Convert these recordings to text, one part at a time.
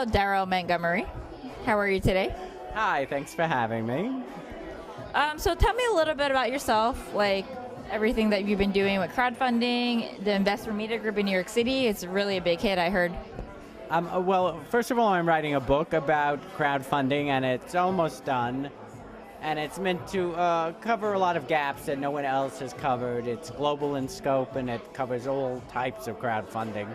Hello, Daryl Montgomery. How are you today? Hi, thanks for having me. So tell me a little bit about yourself, like everything that you've been doing with crowdfunding, the Investor Meetup group in New York City. It's really a big hit, I heard. Well, first of all, I'm writing a book about crowdfunding, and it's almost done. And it's meant to cover a lot of gaps that no one else has covered. It's global in scope, and it covers all types of crowdfunding.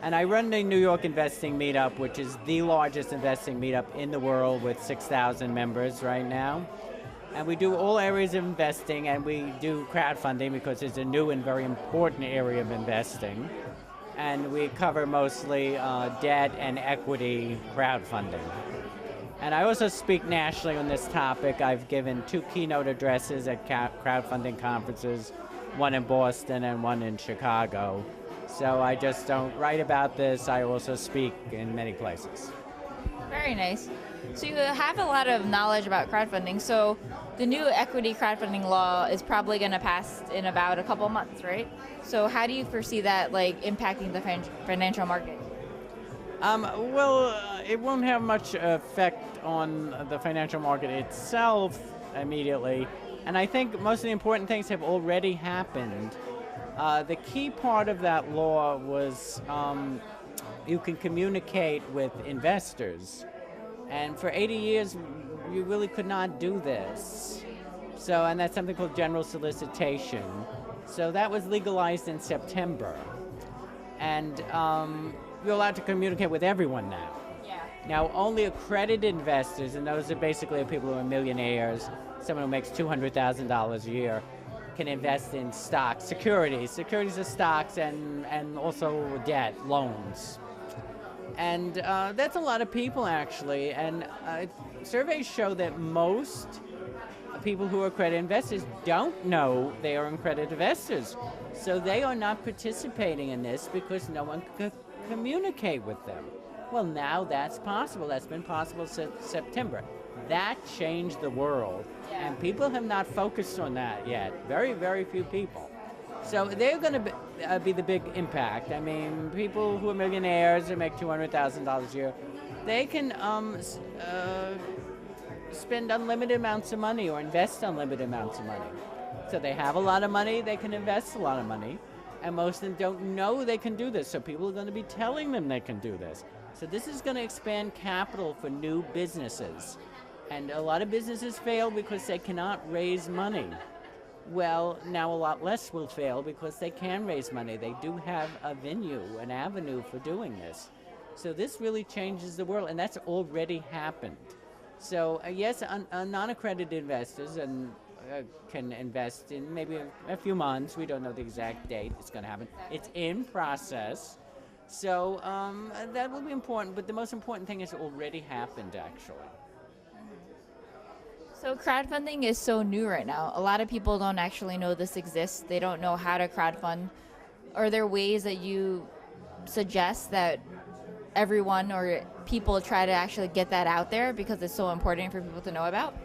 And I run the New York Investing Meetup, which is the largest investing meetup in the world with 6,000 members right now. And we do all areas of investing, and we do crowdfunding because it's a new and very important area of investing. And we cover mostly debt and equity crowdfunding. And I also speak nationally on this topic. I've given 2 keynote addresses at crowdfunding conferences, one in Boston and one in Chicago. So I just don't write about this, I also speak in many places. Very nice. So you have a lot of knowledge about crowdfunding. So the new equity crowdfunding law is probably going to pass in about a couple months, right? So how do you foresee that impacting the financial market? It won't have much effect on the financial market itself immediately. And I think most of the important things have already happened. The key part of that law was you can communicate with investors. And for 80 years, you really could not do this. And that's something called general solicitation. So that was legalized in September. And you're allowed to communicate with everyone now. Yeah. Now, only accredited investors, and those are basically people who are millionaires, someone who makes $200,000 a year, can invest in stocks, securities. Securities are stocks and also debt, loans. And that's a lot of people, actually. And surveys show that most people who are accredited investors don't know they are accredited investors. So they are not participating in this because no one could communicate with them. Well, now that's possible. That's been possible since September. That changed the world. Yeah. And people have not focused on that yet. Very, very few people. So they're going to be the big impact. I mean, people who are millionaires who make $200,000 a year, they can spend unlimited amounts of money or invest unlimited amounts of money. So they have a lot of money, they can invest a lot of money, and most of them don't know they can do this, so people are going to be telling them they can do this. So this is going to expand capital for new businesses. And a lot of businesses fail because they cannot raise money. Well, now a lot less will fail because they can raise money. They do have a venue, an avenue for doing this. So this really changes the world, and that's already happened. So yes, non-accredited investors can invest in maybe a few months. We don't know the exact date it's going to happen. It's in process. So that will be important, but the most important thing is it already happened, actually. So crowdfunding is so new right now. A lot of people don't actually know this exists. They don't know how to crowdfund. Are there ways that you suggest that everyone or people try to actually get that out there because it's so important for people to know about?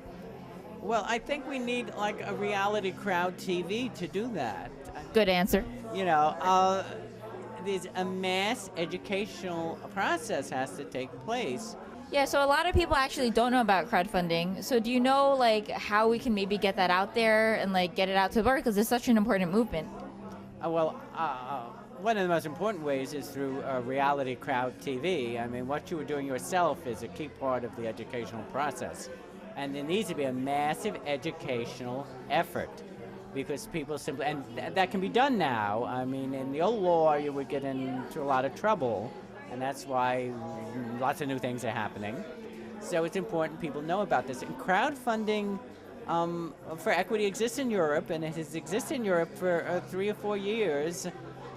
Well, I think we need like a reality crowd TV to do that. Good answer. You know, there's a mass educational process has to take place. Yeah, so a lot of people actually don't know about crowdfunding. So do you know how we can maybe get that out there and get it out to the world, because it's such an important movement? One of the most important ways is through reality crowd TV. I mean, what you are doing yourself is a key part of the educational process. And there needs to be a massive educational effort because people simply, and that can be done now. I mean, in the old law, you would get into a lot of trouble, and that's why lots of new things are happening. So it's important people know about this. And crowdfunding for equity exists in Europe, and it has existed in Europe for 3 or 4 years.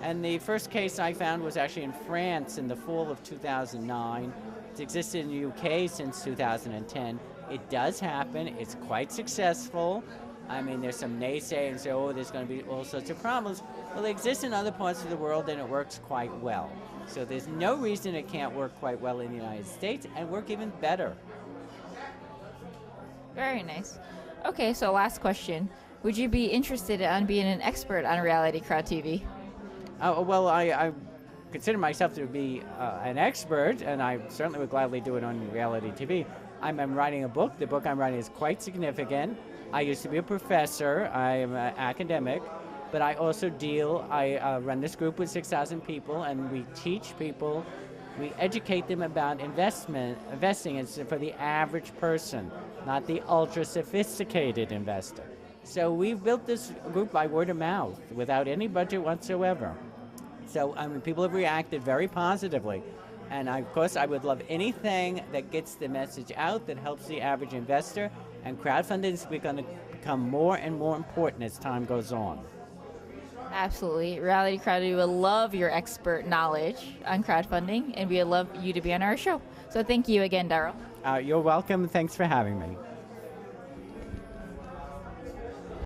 And the first case I found was actually in France in the fall of 2009. It's existed in the UK since 2010. It does happen. It's quite successful. I mean, there's some naysayers say, oh, there's going to be all sorts of problems. Well, it exists in other parts of the world, and it works quite well. So there's no reason it can't work quite well in the United States and work even better. Very nice. Okay, so last question. Would you be interested in being an expert on reality crowd TV? Well, I consider myself to be an expert, and I certainly would gladly do it on reality TV. I'm writing a book. The book I'm writing is quite significant. I used to be a professor. I'm an academic, but I also I run this group with 6,000 people, and we teach people, we educate them about investing is for the average person, not the ultra-sophisticated investor. So we've built this group by word of mouth without any budget whatsoever. So people have reacted very positively. And of course, I would love anything that gets the message out, that helps the average investor. And crowdfunding is going to become more and more important as time goes on. Absolutely. Reality Crowd, we would love your expert knowledge on crowdfunding, and we would love you to be on our show. So thank you again, Daryl. You're welcome. Thanks for having me.